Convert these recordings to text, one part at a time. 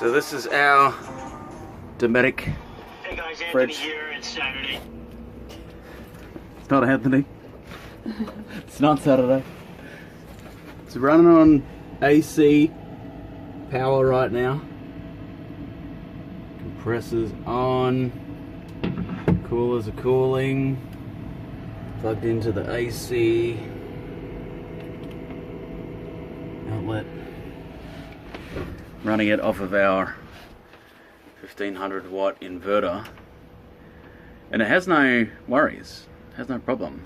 So this is our Dometic Hey guys, Anthony fridge. here. It's Saturday. It's not Anthony. It's not Saturday. It's running on AC power right now. Compressors on. Coolers are cooling. Plugged into the AC outlet. Running it off of our 1500 watt inverter, and it has no worries, has no problem.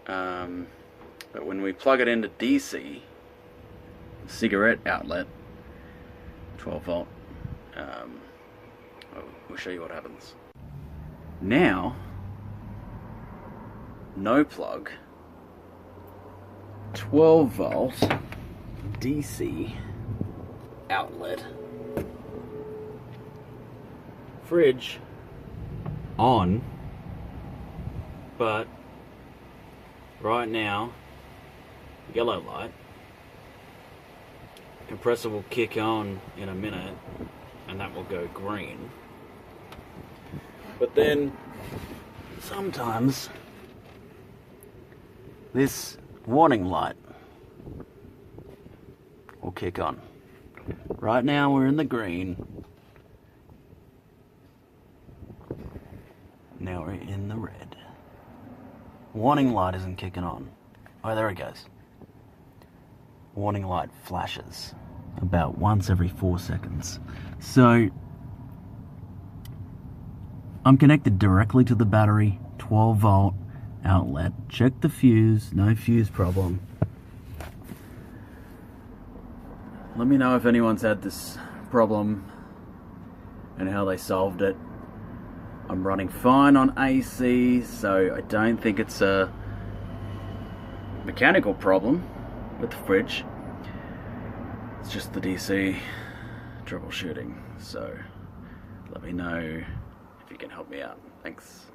But when we plug it into DC, cigarette outlet, 12 volt, we'll show you what happens. Now, no plug, 12 volt DC outlet, fridge on, but right now yellow light. Compressor will kick on in a minute and that will go green, but then sometimes this warning light will kick on. Right now we're in the green. Now we're in the red. Warning light isn't kicking on. Oh, there it goes. Warning light flashes about once every 4 seconds. So I'm connected directly to the battery, 12 volt outlet. Check the fuse, no fuse problem. Let me know if anyone's had this problem and how they solved it. I'm running fine on AC, so I don't think it's a mechanical problem with the fridge. It's just the DC troubleshooting. So let me know if you can help me out. Thanks.